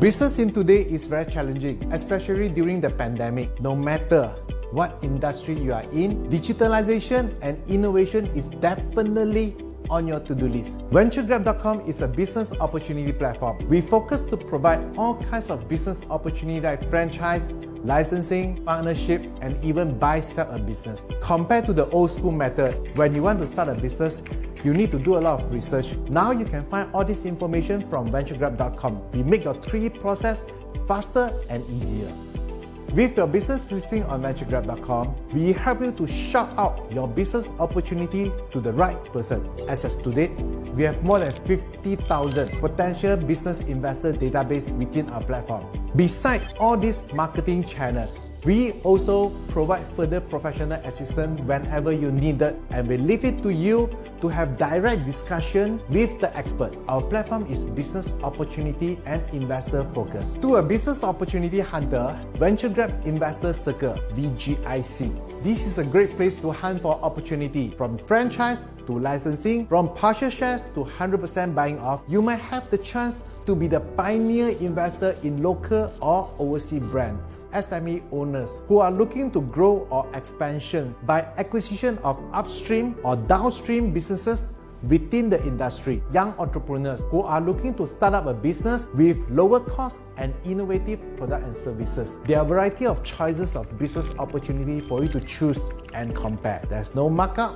Business in today is very challenging, especially during the pandemic. No matter what industry you are in, digitalization and innovation is definitely on your to-do list. VentureGrab.com is a business opportunity platform. We focus to provide all kinds of business opportunity like franchise, licensing, partnership, and even buy-sell a business. Compared to the old school method, when you want to start a business, you need to do a lot of research. Now you can find all this information from VentureGrab.com. We make your 3 process faster and easier. With your business listing on VentureGrab.com, we help you to shout out your business opportunity to the right person. As of today, we have more than 50,000 potential business investor database within our platform. Besides all these marketing channels, we also provide further professional assistance whenever you need it, and we leave it to you to have direct discussion with the expert. Our platform is business opportunity and investor focused. To a business opportunity hunter, VentureGrab Investor Circle (VGIC). This is a great place to hunt for opportunity, from franchise to licensing, from partial shares to 100% buying off. You might have the chance to be the pioneer investor in local or overseas brands. SME owners who are looking to grow or expansion by acquisition of upstream or downstream businesses within the industry. Young entrepreneurs who are looking to start up a business with lower cost and innovative product and services. There are a variety of choices of business opportunity for you to choose and compare. There's no markup,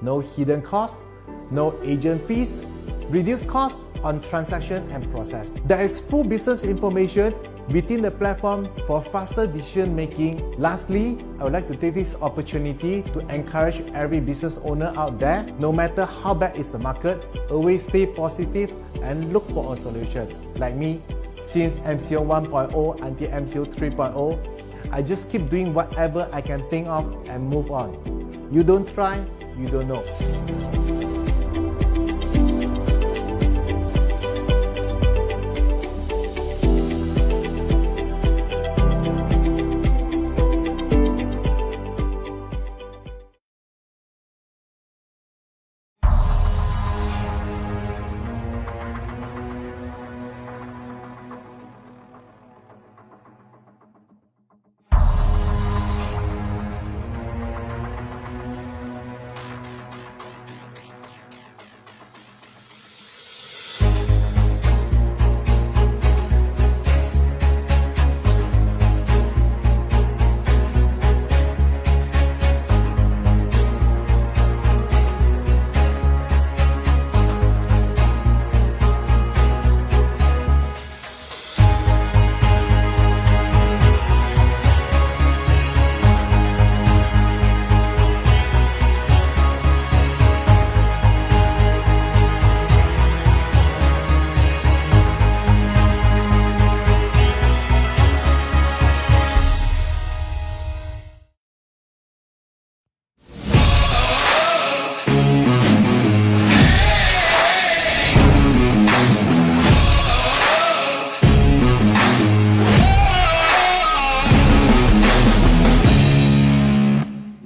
no hidden cost, no agent fees, reduced cost on transaction and process. There is full business information within the platform for faster decision making. Lastly, I would like to take this opportunity to encourage every business owner out there, no matter how bad is the market, always stay positive and look for a solution. Like me, since MCO 1.0 until MCO 3.0, I just keep doing whatever I can think of and move on. You don't try, you don't know.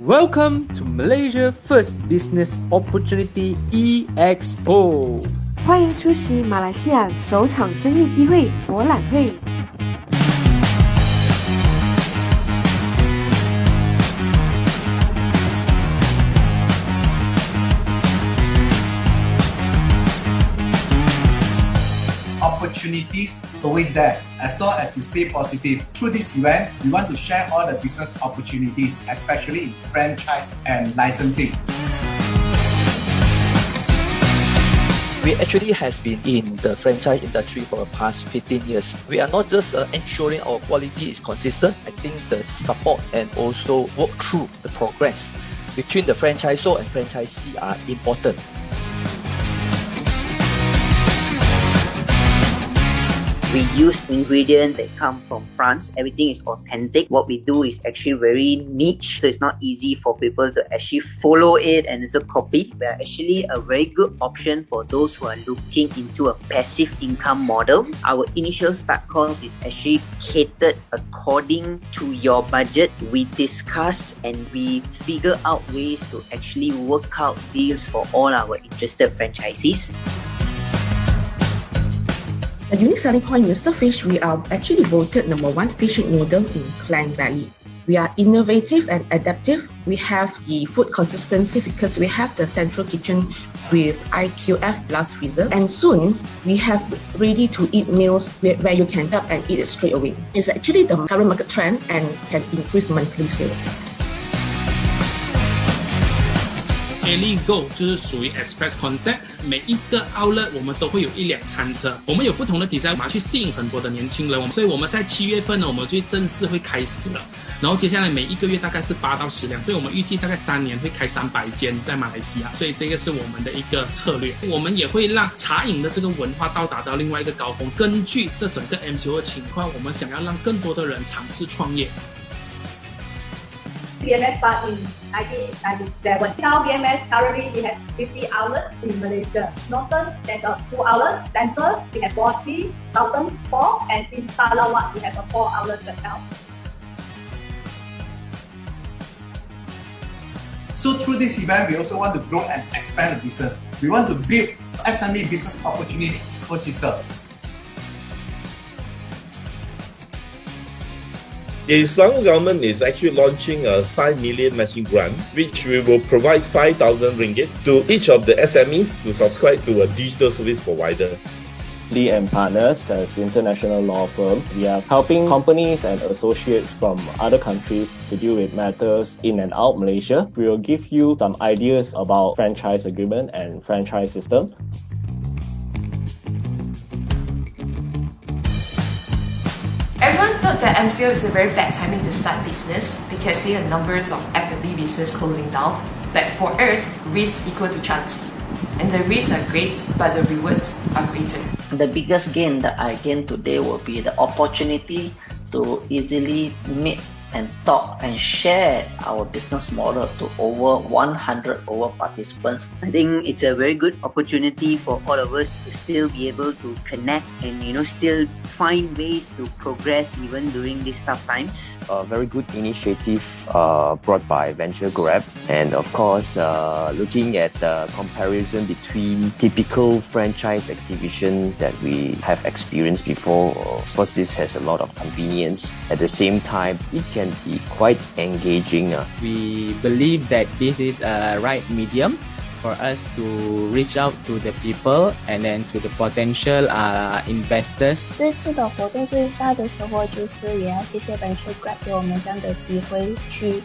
Welcome to Malaysia First Business Opportunity EXPO。欢迎出席马来西亚首场生意机会博览会。Opportunities always there, as long as you stay positive. Through this event, we want to share all the business opportunities, especially in franchise and licensing. We actually has been in the franchise industry for the past 15 years. We are not just ensuring our quality is consistent. I think the support and also work through the progress between the franchisor and franchisee are important. We use ingredients that come from France. Everything is authentic. What we do is actually very niche, so it's not easy for people to actually follow it and also copy. We are actually a very good option for those who are looking into a passive income model. Our initial start cost is actually catered according to your budget. We discussed and we figure out ways to actually work out deals for all our interested franchisees. The unique selling point, Mr. Fish, we are actually voted #1 fishing model in Klang Valley. We are innovative and adaptive. We have the food consistency because we have the central kitchen with IQF glass freezer. And soon, we have ready-to-eat meals where you can up and eat it straight away. It's actually the current market trend and can increase monthly sales. Aileen Go 就是属于 Express Concept， 每一个 outlet 我们都会有1辆餐车，我们有不同的 design， 我们要去吸引很多的年轻人，所以我们在7月份呢，我们就正式会开始了。然后接下来每一个月大概是8到10辆，所以我们预计大概3年会开300间在马来西亚，所以这个是我们的一个策略。我们也会让茶饮的这个文化到达到另外一个高峰。根据这整个 MCO 的情况，我们想要让更多的人尝试创业。BMS started in 1997. Now BMS currently we have 50 outlets in Malaysia. Northern there's 2 outlets. Central we have 40. Southern 4, and in Sarawak we have 4 outlets as well. So through this event, we also want to grow and expand the business. We want to build SME business opportunity ecosystem. The Selangor government is actually launching a 5 million matching grant, which we will provide 5,000 ringgit to each of the SMEs to subscribe to a digital service provider. Lee & Partners, as international law firm, we are helping companies and associates from other countries to deal with matters in and out Malaysia. We will give you some ideas about franchise agreement and franchise system. Everyone thought that MCO is a very bad timing to start business because see the numbers of F&B business closing down. But for us, risk equal to chance. And the risks are great, but the rewards are greater. The biggest gain that I gain today will be the opportunity to easily meet and talk and share our business model to over 100 participants. I think it's a very good opportunity for all of us to still be able to connect and still find ways to progress even during these tough times. A very good initiative brought by Venture Grab, and of course looking at the comparison between typical franchise exhibition that we have experienced before. Of course, this has a lot of convenience. At the same time, it can be quite engaging. We believe that this is a right medium for us to reach out to the people and then to the potential investors. 这次的活动最大的收获就是也要谢谢 Venture Grab 给我们这样的机会去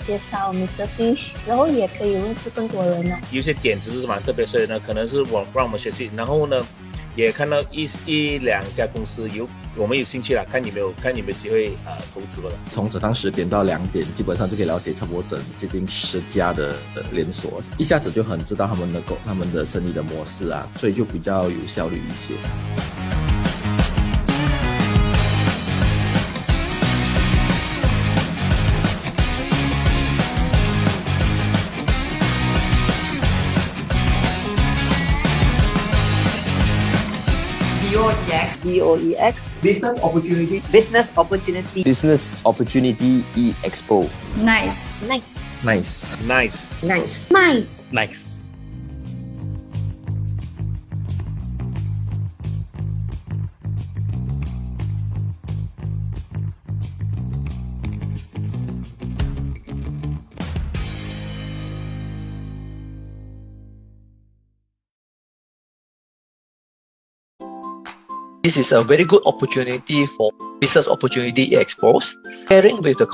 介绍 Mr. Fish， 然后也可以认识更多人。有些点子是蛮特别，所以呢，可能是让我们学习，然后呢，也看到一两家公司我们有兴趣了，看有没有机会投资了。从早上10点到2点，基本上就可以了解差不多接近10家的连锁，一下子就很知道他们的生意的模式啊，所以就比较有效率一些。BOEX. Business opportunity. Business opportunity. Business Opportunity E-Expo. Nice. Nice. Nice. Nice. Nice. Nice. Nice. This is a very good opportunity for Business Opportunity Expos. Pairing with the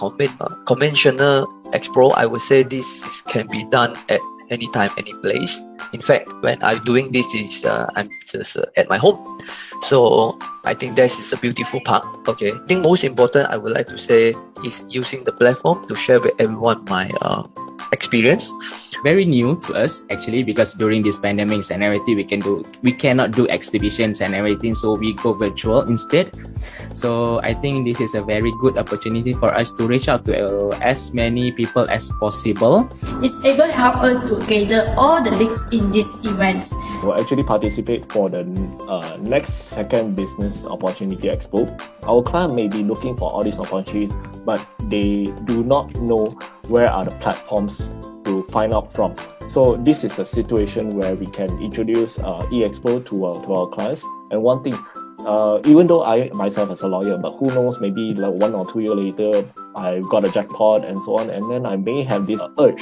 conventional expo, I would say this can be done at any time, any place. In fact, when I'm doing this, I'm just at my home. So I think that is a beautiful part. Okay, I think most important I would like to say is using the platform to share with everyone my experience. Very new to us actually, because during this pandemics and everything we cannot do exhibitions and everything, so we go virtual instead. So I think this is a very good opportunity for us to reach out to as many people as possible. It's able to help us to gather all the links in these events. We'll actually participate for the next second Business Opportunity Expo. Our client may be looking for all these opportunities, but they do not know where are the platforms to find out from. So this is a situation where we can introduce E-Expo to our clients. And one thing, even though I myself as a lawyer, but who knows, maybe like 1 or 2 years later, I got a jackpot and so on, and then I may have this urge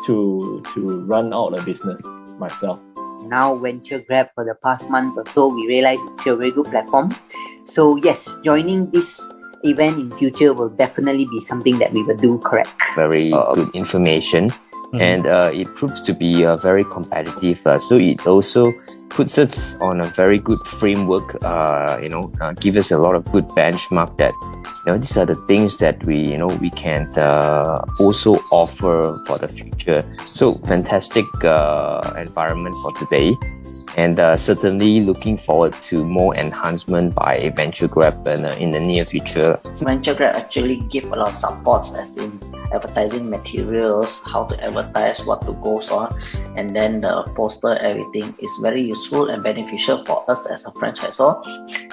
to run out a business myself. Now Venture Grab for the past month or so, we realized it's a very good platform. So yes, joining this event in future will definitely be something that we will do correct. Very good information. And it proves to be very competitive. So it also puts us on a very good framework. Give us a lot of good benchmark that these are the things that we can also offer for the future. So fantastic environment for today. And certainly looking forward to more enhancement by Venture Grab in the near future. Venture Grab actually give a lot of supports, as in advertising materials, how to advertise, what to go on, and then the poster, everything is very useful and beneficial for us as a franchisor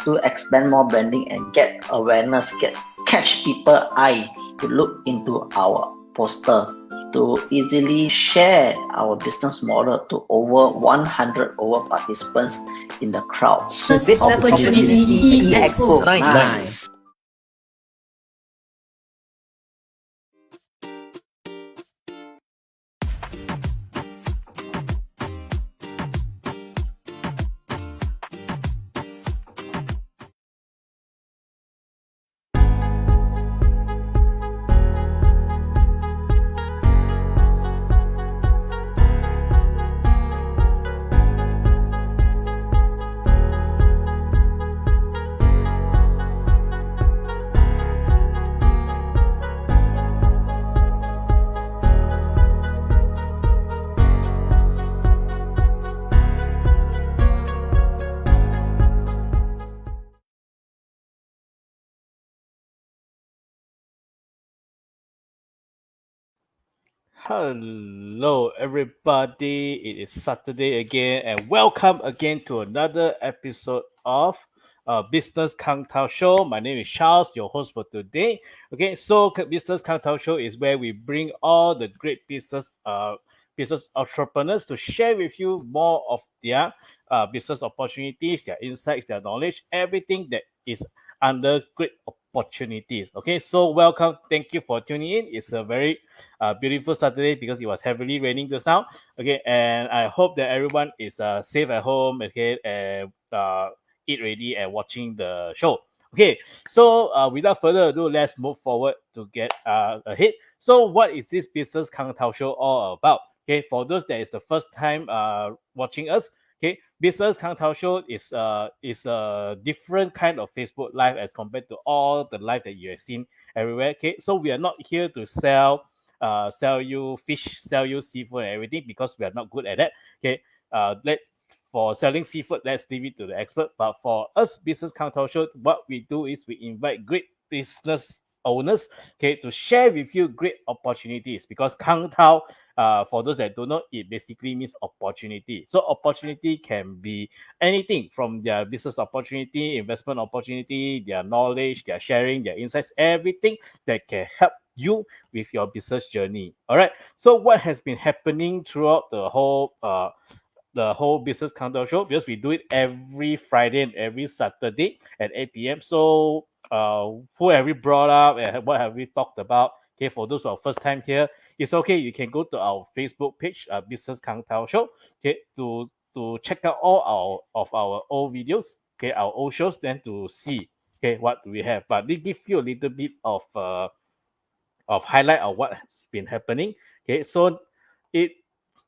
to expand more branding and get awareness, catch people eye to look into our poster, to easily share our business model to over 100 participants in the crowd. Business Opportunity Expo. Nice. Hello, everybody. It is Saturday again, and welcome again to another episode of Business Kang Tao Show. My name is Charles, your host for today. Okay, so Business Kang Tao Show is where we bring all the great business entrepreneurs to share with you more of their business opportunities, their insights, their knowledge, everything that is under great opportunities. Okay, so welcome. Thank you for tuning in. It's a very beautiful Saturday because it was heavily raining just now. Okay, and I hope that everyone is safe at home. Okay, and eat ready and watching the show. Okay, so without further ado, let's move forward to get ahead. So what is this Business Kang Tao Show all about? Okay, for those that is the first time watching us, okay, Business Kang Tao Show is a different kind of Facebook Live as compared to all the live that you have seen everywhere. Okay, so we are not here to sell you fish, sell you seafood and everything, because we are not good at that. Okay, for selling seafood, let's leave it to the expert. But for us, Business Kang Tao Show, what we do is we invite great business owners, okay, to share with you great opportunities, because Kang Tao, for those that don't know, it basically means opportunity. So opportunity can be anything from their business opportunity, investment opportunity, their knowledge, their sharing, their insights, everything that can help you with your business journey. All right. So what has been happening throughout the whole Business Kang Tao Show, because we do it every Friday and every Saturday at 8 p.m. So who have we brought up and what have we talked about? Okay, for those who are first time here, it's okay. You can go to our Facebook page, Business Kang Tao Show, okay, to check out all our old videos, okay, our old shows, then to see, okay, what do we have. But they give you a little bit of highlight of what has been happening. Okay, so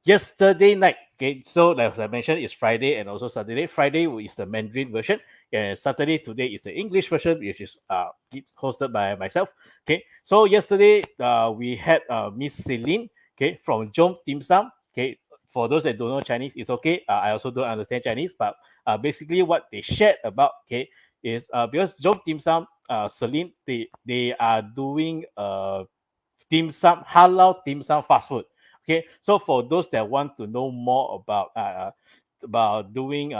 yesterday night, okay, so like I mentioned, it's Friday and also Saturday. Friday is the Mandarin version, and Saturday today is the English version, which is hosted by myself. Okay, so yesterday we had Miss Celine, okay, from Jom Dim Sum. Okay, for those that don't know Chinese, it's okay. I also don't understand Chinese, but basically what they shared about, okay, is because Jom Dim Sum, Celine, they are doing dim sum, halal dim sum fast food. Okay, so for those that want to know more about doing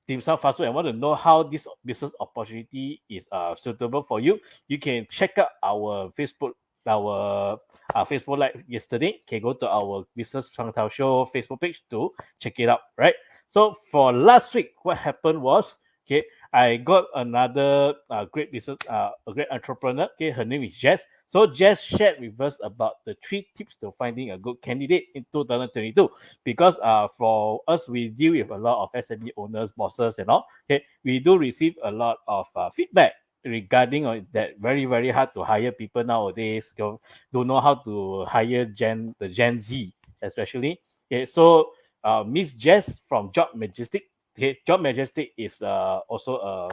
dim sum fast food and want to know how this business opportunity is suitable for you, you can check out our Facebook Live yesterday. Okay, go to our Business Kang Tao Show Facebook page to check it out. Right. So for last week, what happened was, Okay, I got another great business, a great entrepreneur. Okay, her name is Jess. So Jess shared with us about the 3 tips to finding a good candidate in 2022. Because for us, we deal with a lot of SME owners, bosses, and all. Okay, we do receive a lot of feedback regarding that very hard to hire people nowadays. Don't know how to hire the Gen Z especially. Okay, so Miss Jess from Job Majestic. Okay, Job Majestic is also a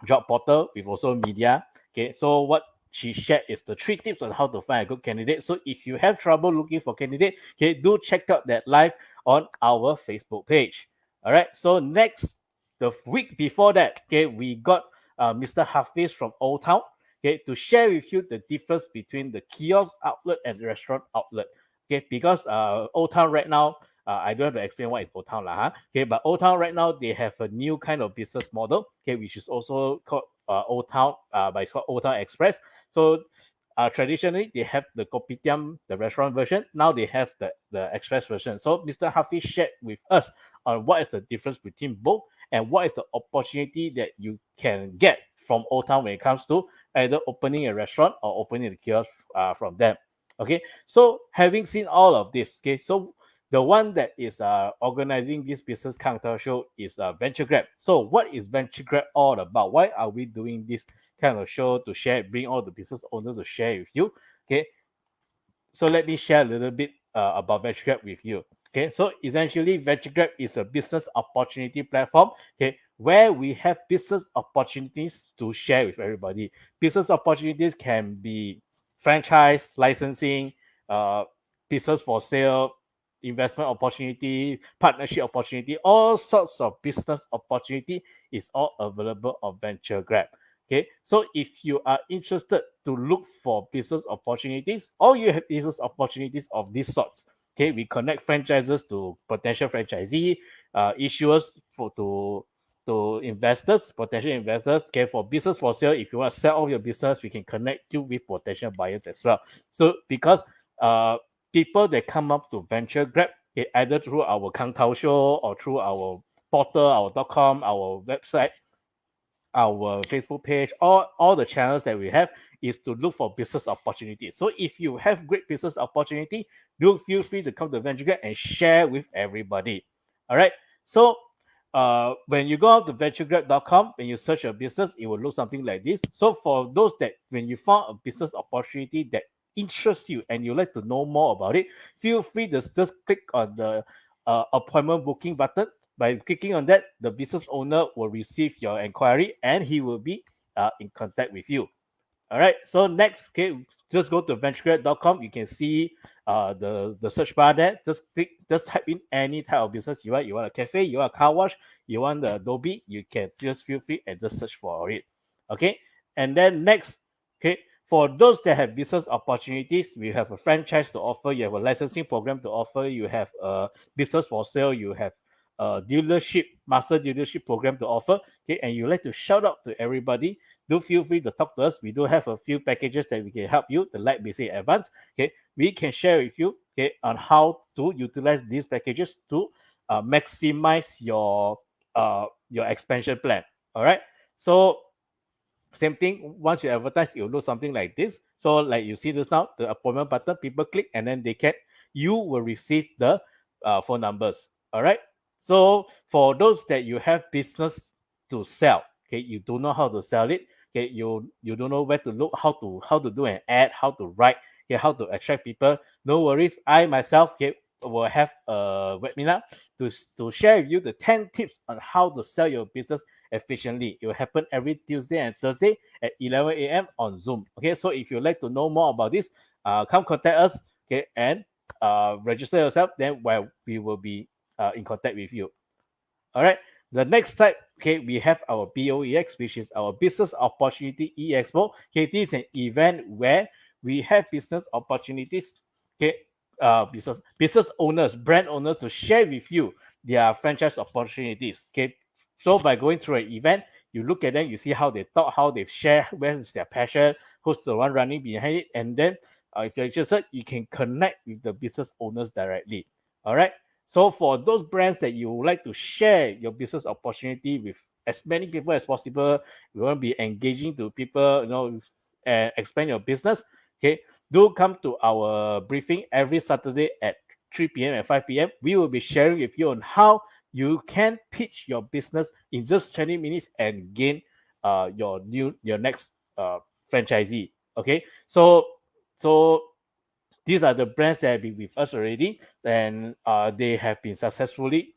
job portal with also media. Okay, so what she shared is the 3 tips on how to find a good candidate. So if you have trouble looking for candidate, okay, do check out that live on our Facebook page. All right. So next, the week before that, okay, we got Mr. Hafiz from Old Town, okay, to share with you the difference between the kiosk outlet and the restaurant outlet. Okay, because Old Town right now, I don't have to explain what is Old Town lah, huh? Okay, but Old Town right now they have a new kind of business model, okay, which is also called Old Town, but it's called Old Town Express. So traditionally they have the kopitiam, the restaurant version. Now they have the express version. So Mr. Hafiz shared with us on what is the difference between both and what is the opportunity that you can get from Old Town when it comes to either opening a restaurant or opening a kiosk from them. Okay, so having seen all of this, okay, so the one that is organizing this business counter show is Venture Grab. So what is Venture Grab all about? Why are we doing this kind of show to share, bring all the business owners to share with you? Okay, so let me share a little bit about Venture Grab with you. Okay, so essentially Venture Grab is a business opportunity platform, okay, where we have business opportunities to share with everybody. Business opportunities can be franchise, licensing, business for sale, investment opportunity, partnership opportunity, all sorts of business opportunity is all available on Venture Grab. Okay, so if you are interested to look for business opportunities, or you have business opportunities of these sorts, okay, we connect franchises to potential franchisee, issuers to investors, potential investors. Okay, for business for sale, if you want to sell off your business, we can connect you with potential buyers as well. So because people that come up to Venture Grab, okay, either through our Kang Tao Show or through our portal, our .com, our website, our Facebook page, all the channels that we have is to look for business opportunities. So if you have great business opportunity, do feel free to come to Venture Grab and share with everybody. All right. So when you go out to venturegrab.com, when you search a business, it will look something like this. So for those that when you found a business opportunity that interests you and you like to know more about it, feel free to just click on the appointment booking button. By clicking on that, the business owner will receive your inquiry and he will be in contact with you. All right. So next, okay, just go to venturegrab.com. You can see the search bar there. Just type in any type of business you want. You want a cafe, you want a car wash, you want the Adobe, you can just feel free and just search for it. Okay. And then next, okay, for those that have business opportunities, we have a franchise to offer. You have a licensing program to offer. You have a business for sale. You have a master dealership program to offer. Okay, and you like to shout out to everybody, do feel free to talk to us. We do have a few packages that we can help you, the Light Basic Advance. Okay, we can share with you, okay, on how to utilize these packages to maximize your expansion plan. All right, so same thing, once you advertise, it will look something like this. So like you see just now, the appointment button, people click and then you will receive the phone numbers. All right. So for those that you have business to sell, okay, you don't know how to sell it, okay, you don't know where to look, how to do an ad, how to write, okay, how to attract people. No worries, I myself, okay, will have a webinar to share with you the 10 tips on how to sell your business efficiently. It will happen every Tuesday and Thursday at 11 a.m. on Zoom. Okay, so if you'd like to know more about this, come contact us, okay, and register yourself. Then we will be in contact with you. All right. The next type, okay, we have our BOEX, which is our Business Opportunity Expo. Okay, this is an event where we have business opportunities, okay, business owners, brand owners to share with you their franchise opportunities. Okay, so by going through an event, you look at them, you see how they talk, how they share, where is their passion, who's the one running behind it, and then if you're interested, you can connect with the business owners directly. All right. So for those brands that you would like to share your business opportunity with as many people as possible, you want to be engaging to people, and expand your business. Okay, do come to our briefing every Saturday at 3 p.m. and 5 p.m. We will be sharing with you on how you can pitch your business in just 20 minutes and gain your next franchisee. Okay, so these are the brands that have been with us already, and they have been successfully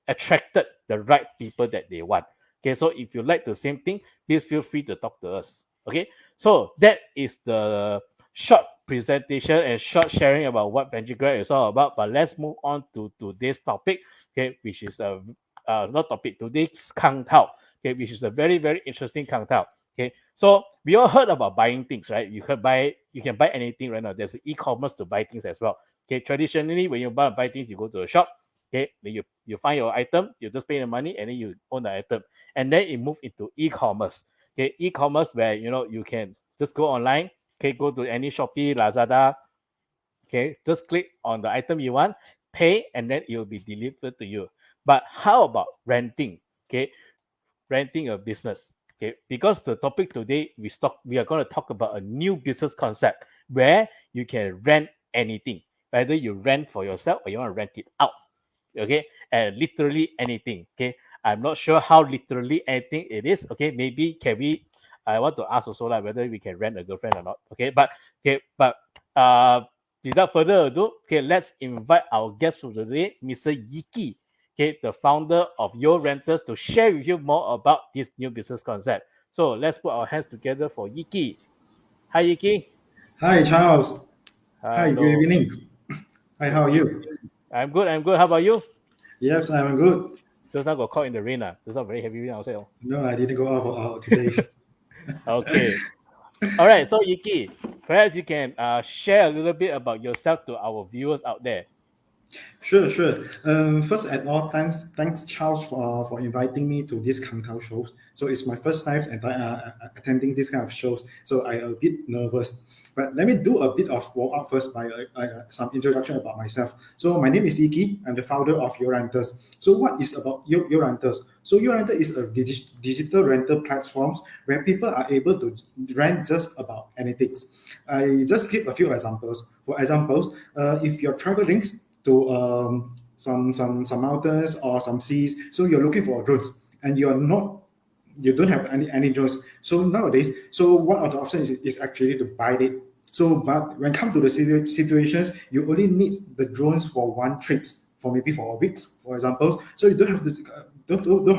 attracted the right people that they want. Okay, so if you like the same thing, please feel free to talk to us. Okay, so that is the short presentation and short sharing about what Venture Grab is all about. But let's move on to today's topic, okay, which is not topic, today's Kang Tao, okay, which is a very, very interesting Kang Tao. Okay, so we all heard about buying things, right? You can buy anything right now. There's e-commerce to buy things as well. Okay, traditionally when you buy things, you go to a shop. Okay, then you find your item, you just pay the money, and then you own the item, and then it moves into e-commerce. Okay, e-commerce where you can just go online. Okay, go to any Shopee, Lazada. Okay, just click on the item you want, pay, and then it will be delivered to you. But how about renting? Okay, renting a business. Okay, because the topic today we are going to talk about a new business concept where you can rent anything, whether you rent for yourself or you want to rent it out. Okay, and literally anything. Okay, I'm not sure how literally anything it is. Okay, maybe I want to ask also whether we can rent a girlfriend or not. Okay, but without further ado, okay, let's invite our guest for today, Mr. Yiki. Okay, the founder of Yo Rentals, to share with you more about this new business concept. So let's put our hands together for Yiki. Hi, Yiki. Hi, Charles. Hello. Hi, good evening. Hi, how are you? I'm good. How about you? Yes, I'm good. Just now got caught in the rain. It's not very heavy rain outside. No, I didn't go out for today. Okay. All right. So, Yiki, perhaps you can share a little bit about yourself to our viewers out there. Sure. First at all, thanks Charles for inviting me to this Kang Tao show. So it's my first time attending this kind of shows, so I'm a bit nervous. But let me do a bit of warm up first by some introduction about myself. So my name is Iki. I'm the founder of Yo Rentals. So what is about Yo Rentals? So Yo Rentals is a digital rental platforms where people are able to rent just about anything. I just give a few examples. For examples, if you're traveling to some mountains or some seas, so you're looking for drones and you don't have any drones. So nowadays, one of the options is actually to buy it. So but when it comes to the situations, you only need the drones for one trip, for maybe for a week, for example. So you don't have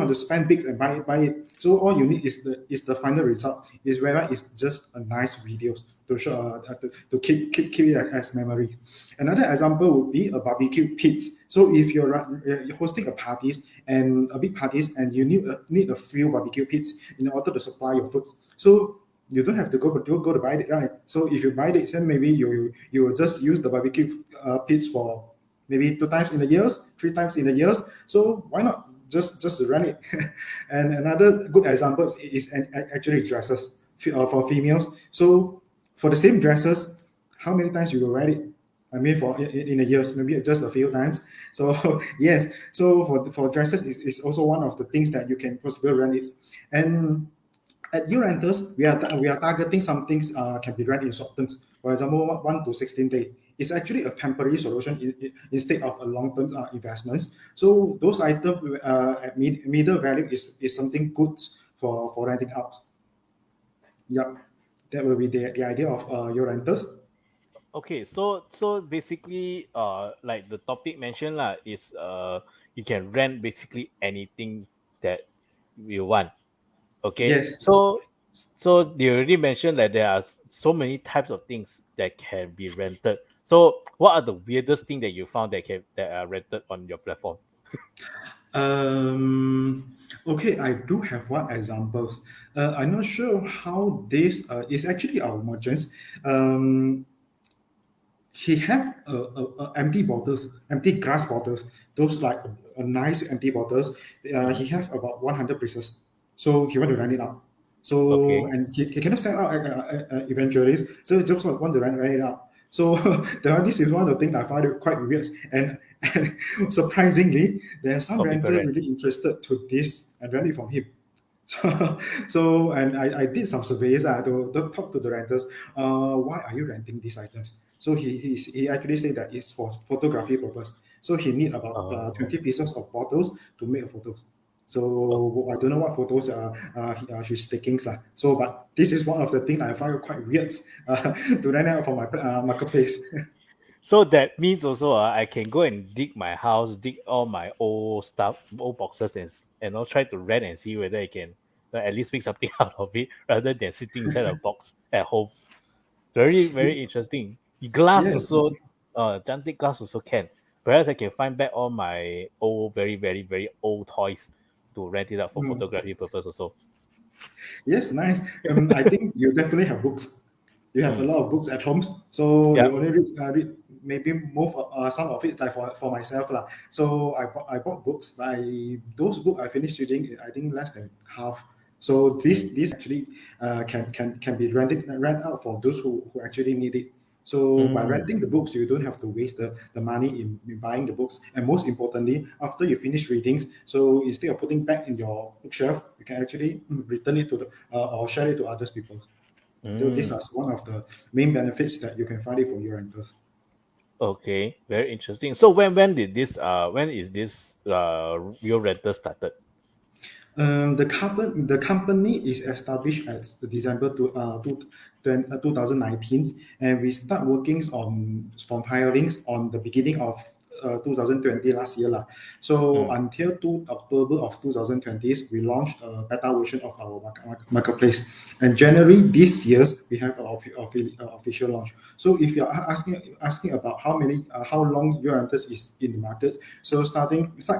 to spend big and buy it. So all you need is the final result. Is whether it's just a nice videos to show to keep it as memory. Another example would be a barbecue pits. So if you're hosting a big parties and you need a few barbecue pits in order to supply your food. So you don't have to go to buy it, right? So if you buy it, then maybe you will just use the barbecue pits for maybe 2 times in a year, 3 times in a year. So why not just rent it? And another good example is actually dresses for females. So for the same dresses, how many times you will rent it? I mean, for in a year, maybe just a few times. So yes, so for dresses is also one of the things that you can possibly rent it. And at Yo Rentals, we are targeting some things can be rented in short terms. For example, 1 to 16 days. It's actually a temporary solution instead of a long-term investments. So those items at middle value is something good for renting out. Yeah, that will be the idea of Yo Rentals. Okay, so basically, like the topic mentioned is you can rent basically anything that you want. Okay. Yes. So you already mentioned that there are so many types of things that can be rented. So what are the weirdest thing that you found that are rented on your platform? Okay, I do have one examples. I'm not sure how this is actually our merchants. He have empty bottles, empty glass bottles. Those like a nice empty bottles. He have about 100 pieces. So he want to rent it out. So and he cannot sell out eventually. So he just want to rent it out. So this is one of the things I find it quite weird. And And surprisingly, there are some Oh, people renters rent. really interested to this and rent it from him. So and I did some surveys to talk to the renters. Why are you renting these items? So he actually said that it's for photography purpose. So he need about 20 pieces of bottles to make a photos. So I don't know what photos she's taking. So, but this is one of the things I find quite weird to rent out from my marketplace. So that means also I can go and dig my house, dig all my old stuff, old boxes, and I'll try to rent and see whether I can at least make something out of it rather than sitting inside a box at home. Very, very interesting. Glass Yes. also, gigantic glass also can. Perhaps I can find back all my old, very, very, very old toys to rent it out for photography purpose also. Yes, nice. I think you definitely have books. You have a lot of books at home, so Yeah. you only read maybe most some of it like for myself lah. So I bought books. Those books I finished reading I think less than half. So this actually can be rent out for those who actually need it. So by renting the books, you don't have to waste the money in buying the books. And most importantly, after you finish readings, so instead of putting back in your bookshelf, you can actually return it to the or share it to others people. So this is one of the main benefits that you can find it for your renters. Okay, very interesting. So when is this your rental started? The company is established as December 2019, and we start working from hirings on the beginning of 2020 last year lah. So until October of 2020, we launched a beta version of our marketplace. And January this year we have our official launch. So if you're asking about how long your renters is in the market, so start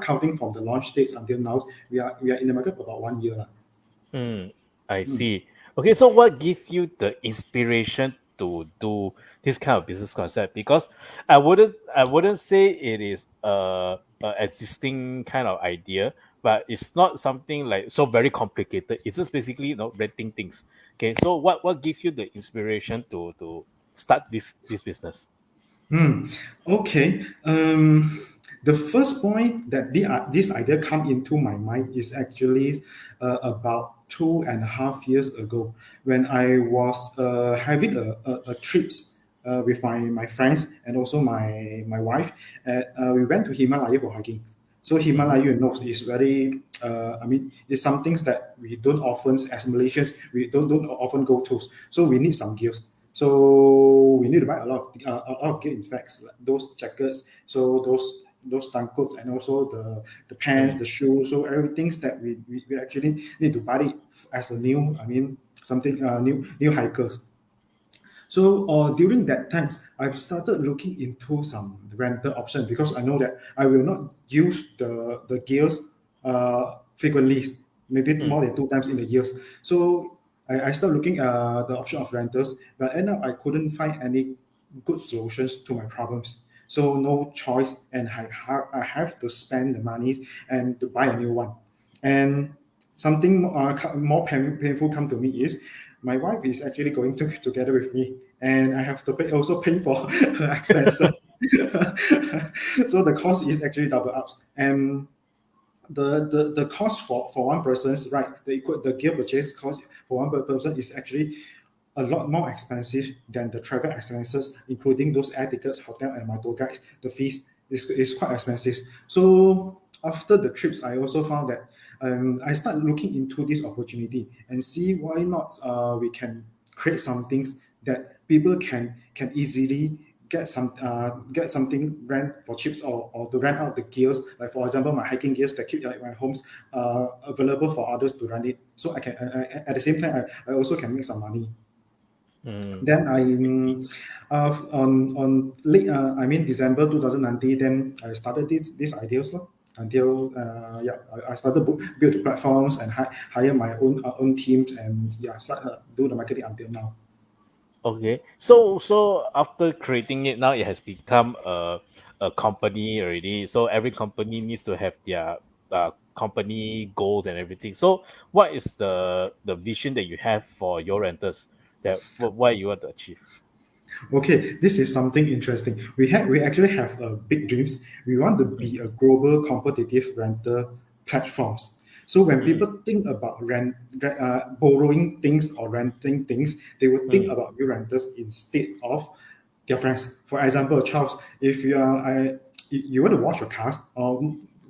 counting from the launch dates until now, we are in the market for about 1 year lah. I see. Okay, so what gives you the inspiration to do this kind of business concept? Because I wouldn't say it is a existing kind of idea, but it's not something like so very complicated. It's just basically renting things. Okay, so what gives you the inspiration to start this business? Okay. The first point that this idea come into my mind is actually about 2.5 years ago when I was having a trips with my friends and also my wife. We went to Himalaya for hiking. So Himalaya, you know, is very, it's some things that we don't often, as Malaysians, we don't often go to. So we need some gears. So we need to buy a lot of gear, in fact, like those jackets, so those tank-coats, and also the pants, the shoes, so everything that we actually need to buy it as a new, something new hikers. So during that time, I've started looking into some rental option because I know that I will not use the gears frequently, maybe more than 2 times in a year. So I started looking at the option of rentals, but end up I couldn't find any good solutions to my problems. So no choice, and I have to spend the money and to buy a new one. And something more painful come to me is my wife is actually going together with me, and I have to pay for her expenses. So the cost is actually double up. And the cost for one person, right? The gear purchase cost for one person is actually a lot more expensive than the travel expenses, including those air tickets, hotel, and my tour guides. The fees is quite expensive. So after the trips, I also found that I started looking into this opportunity and see why not we can create some things that people can easily get something rent for chips or to rent out the gears. Like for example, my hiking gears that keep like my homes available for others to rent it. So I can at the same time I also can make some money. Then on late December 2019, then I started these ideas until I started build the platforms and hire my own teams and start do the marketing until now. Okay, so after creating it, now it has become a company already. So every company needs to have their company goals and everything. So what is the vision that you have for your renters? That what you want to achieve? Okay, this is something interesting. We actually have big dreams. We want to be a global competitive rental platforms. So when people think about borrowing things or renting things, they would think about you renters instead of their friends. For example, Charles, if you want to wash your cars,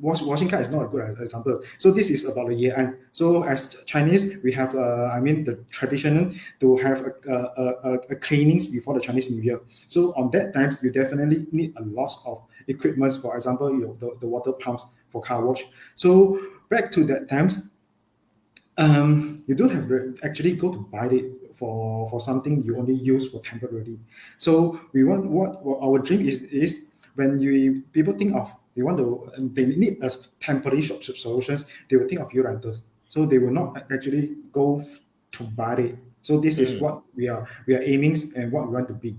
washing car is not a good example. So this is about the year end. So as Chinese, we have the tradition to have a cleanings before the Chinese New Year. So on that times, you definitely need a lot of equipment. For example, the water pumps for car wash. So back to that times, you don't have to actually go to buy it for something you only use for temporarily. So we want what our dream is when people think of they need a temporary solutions, they will think of you rentals. So they will not actually go to buy it. So this is what we are aiming and what we want to be.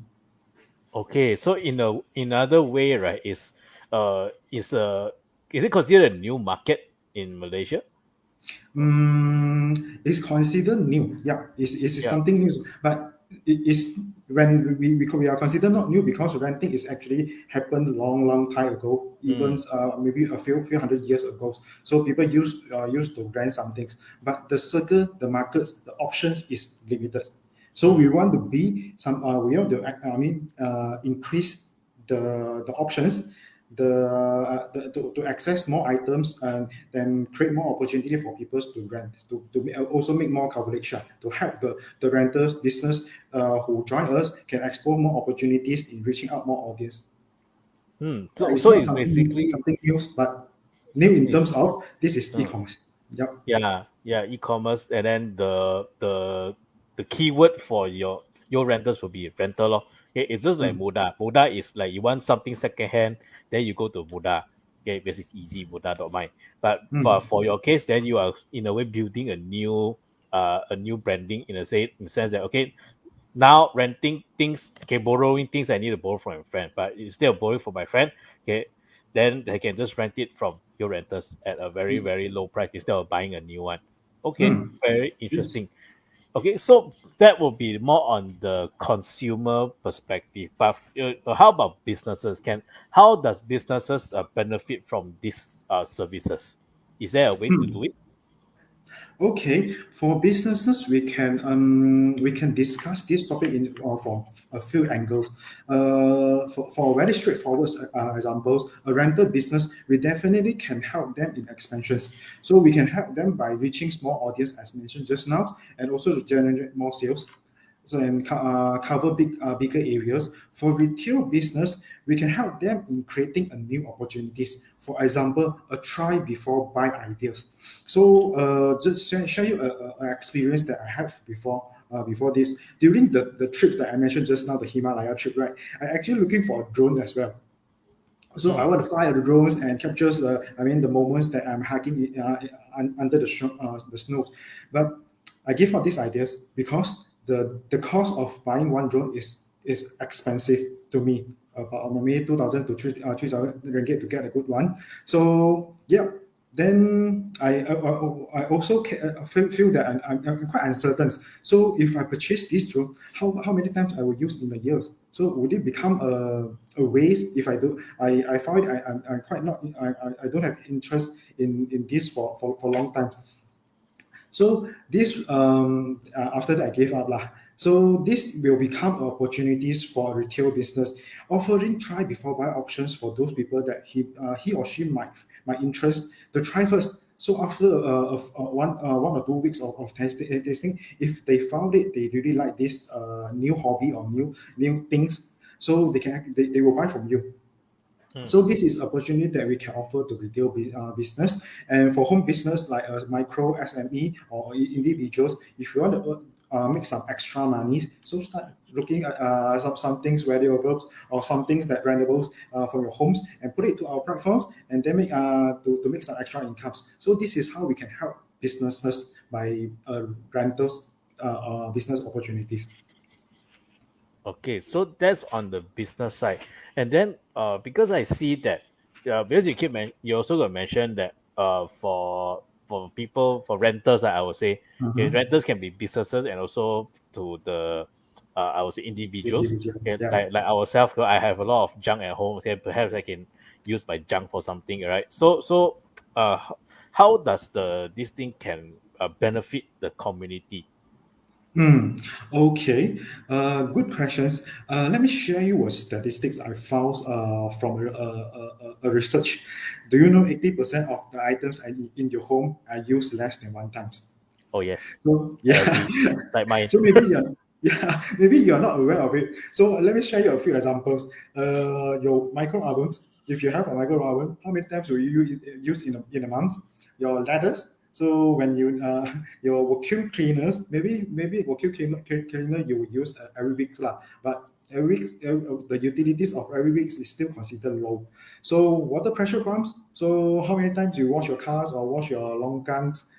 Okay, so in another way, right, is it considered a new market in Malaysia? It's considered new. Yeah, it's something new, but it is when we are considered not new because renting is actually happened long time ago, even maybe a few hundred years ago. So people used to rent some things, but the circle, the markets, the options is limited. So we want to be we want to increase the options, to access more items and then create more opportunity for people to rent, to also make more coverage, to help the renters business who join us can explore more opportunities in reaching out more audience. So it's so not it's basically something new, but new in terms of this is e-commerce. Yep. Yeah, e-commerce, and then the keyword for your renters will be rental lor. Okay, it's just like Mudah. Mudah is like you want something secondhand, then you go to Mudah. Okay, because it's easy, Mudah.my. But for your case, then you are in a way building a new branding in a sense that okay, now renting things, okay, borrowing things I need to borrow from a friend, but instead of borrowing from my friend, okay, then they can just rent it from your renters at a very, very low price instead of buying a new one. Okay, very interesting. Okay, so that will be more on the consumer perspective. But how about businesses? How does businesses benefit from these services? Is there a way to do it? Okay, for businesses, we can discuss this topic from a few angles. For very straightforward examples, a rental business, we definitely can help them in expansions. So we can help them by reaching small audience, as mentioned just now, and also to generate more sales. So and cover bigger areas. For retail business, we can help them in creating a new opportunities. For example, a try before buy ideas. So just share you an experience that I have before this. During the trip that I mentioned just now, the Himalaya trip, right? I actually looking for a drone as well. So I want to fly the drones and capture the moments that I'm hiking under the snow. But I give out these ideas because the cost of buying one drone is expensive to me, about maybe 2,000 to 3,000 ringgit to get a good one. So yeah, then I also feel that I'm quite uncertain. So if I purchase this drone, how many times I will use in a year? So would it become a waste if I do? I find I'm quite not. I don't have interest in this for long times. So this after that I gave up lah. So this will become opportunities for retail business, offering try before buy options for those people that he or she might interest to try first. So after one or 2 weeks of testing, if they found it, they really like this new hobby or new things, so they will buy from you. So this is opportunity that we can offer to retail business, and for home business like micro SME or individuals. If you want to make some extra money, so start looking at some things valuables or some things that rentables from your homes and put it to our platforms, and then make to make some extra incomes. So this is how we can help businesses by rentals business opportunities. Okay, so that's on the business side, and then because I see that because you also got mentioned that for people, for renters, I would say okay, renters can be businesses and also to the I would say individuals. Individual, Okay, yeah. like ourselves, I have a lot of junk at home. Okay, perhaps I can use my junk for something, right? So how does this thing can benefit the community? Okay, good questions. Let me share you a statistics I found from a research. Do you know 80% of the items in your home are used less than one times? Oh yes. So yeah, like mine. so maybe maybe you're not aware of it. So let me share you a few examples. Your micro ovens. If you have a micro oven, how many times will you use in a month? Your ladders. So when you your vacuum cleaners, maybe vacuum cleaner you will use every week lah. But every week the utilities of every week is still considered low. So water pressure pumps. So how many times you wash your cars or wash your long guns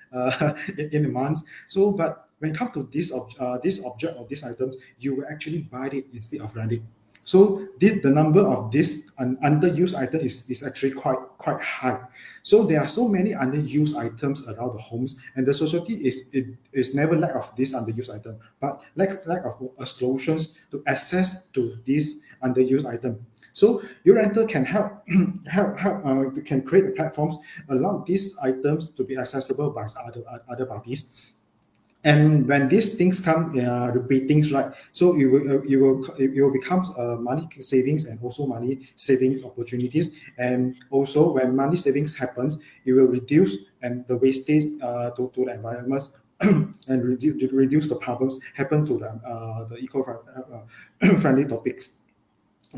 in a month? So but when it comes to this object or these items, you will actually buy it instead of rent it. So the number of this underused item is actually quite high. So there are so many underused items around the homes, and the society is never lack of this underused item, but lack of solutions to access to this underused item. So YouRental can help can create platforms allow these items to be accessible by other parties. And when these things come repeating, right? So it will become money savings and also money savings opportunities. And also when money savings happens, it will reduce and the wastage to the environment and reduce the problems happen to the eco-friendly topics.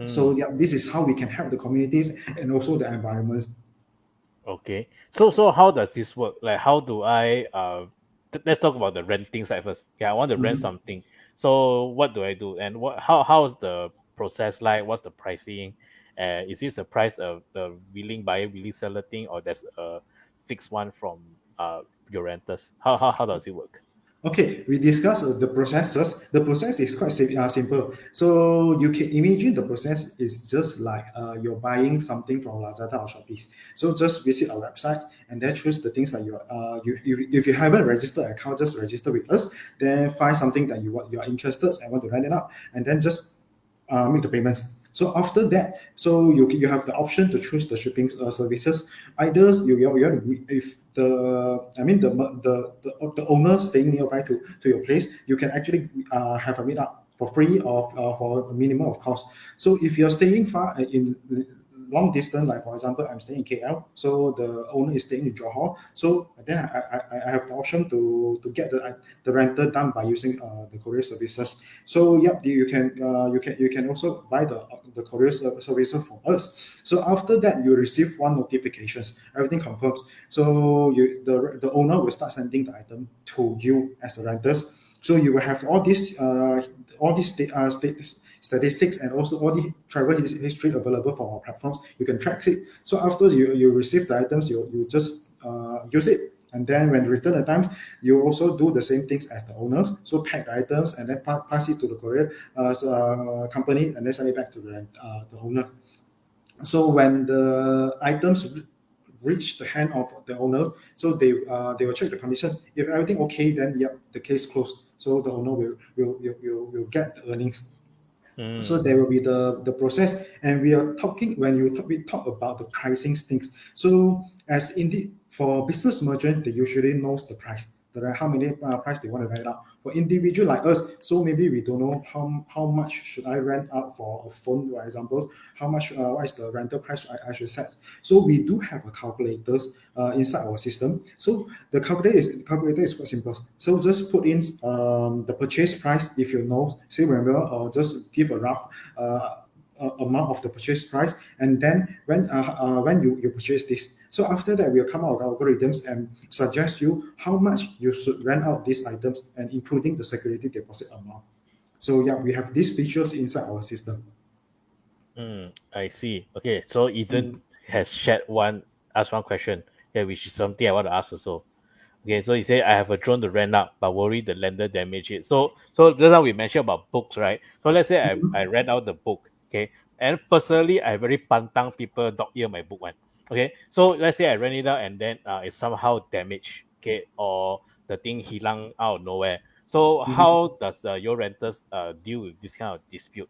So yeah, this is how we can help the communities and also the environments. Okay. So how does this work? Like how do I let's talk about the renting side first. Okay, I want to rent something. So what do I do? And how is the process like? What's the pricing? Is this the price of the willing buyer, willing seller thing, or there's a fixed one from your renters? How does it work? Okay, we discuss the processes. The process is quite simple. So you can imagine the process is just like you're buying something from Lazada or Shopee. So just visit our website and then choose the things that if you haven't registered an account, just register with us. Then find something that you are interested and want to rent it out, and then just make the payments. So after that, so you have the option to choose the shipping services. Either if the owner staying nearby to your place, you can actually have a meetup for free or for a minimum of cost. So if you're staying far in long distance, like for example, I'm staying in KL, so the owner is staying in Johor. So then I have the option to get the rental done by using the courier services. So yep, you can also buy the courier services from us. So after that, you receive one notifications, everything confirms. So the owner will start sending the item to you as the renters. So you will have all these statistics and also all the travel history available from our platforms. You can track it. So after you receive the items, you just use it. And then when return the times, you also do the same things as the owners. So pack the items and then pass it to the courier company and then send it back to the owner. So when the items reach the hand of the owners, so they will check the conditions. If everything okay, then yep, the case closed. So the owner will get the earnings. So there will be the process, and we talk about the pricing things. So as indeed for business merchant, they usually knows the price, how many price they want to rent out. For individual like us, so maybe we don't know how much should I rent out for a phone, for example. How much what is the rental price I should set? So we do have a calculators inside our system. So the calculator is quite simple. So just put in the purchase price if you know, say remember, or just give a rough amount of the purchase price, and then when you purchase this, so after that we'll come out with algorithms and suggest you how much you should rent out these items, and including the security deposit amount. So yeah, we have these features inside our system. I see. Okay, so Eden has asked one question, which is something I want to ask also. Okay, so he said, I have a drone to rent out, but worry the lender damage it. So just now we mentioned about books, right? So let's say I rent out the book, okay? And personally, I very pantang people dog ear my book one. Okay, so let's say I rent it out and then it's somehow damaged, okay? Or the thing hilang out of nowhere. So how does your renters deal with this kind of dispute?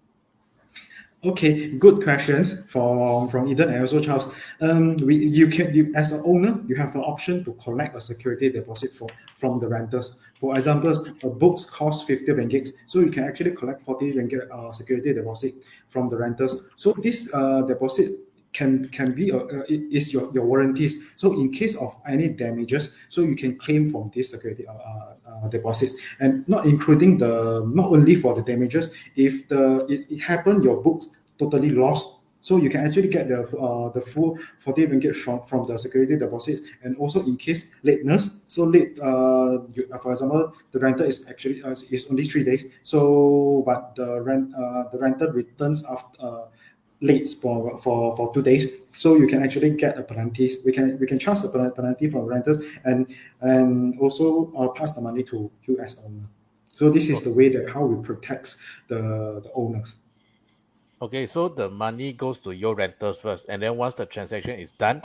Okay, good questions from Eden and also Charles. You as an owner, you have an option to collect a security deposit from the renters. For example, a books cost 50 ringgit, so you can actually collect 40 ringgit security deposit from the renters. So this deposit can be is your warranties. So in case of any damages, so you can claim from this security deposits, and not including not only for the damages. If it happened, your books totally lost, so you can actually get the full 40 ringgit from the security deposits. And also in case lateness, so late, for example, the rental is actually is only 3 days. So but the rental returns after late for 2 days, so you can actually get a penalty. We can charge a penalty from renters and also pass the money to you as owner. So this is the way that how we protect the owners. Okay, so the money goes to your renters first, and then once the transaction is done,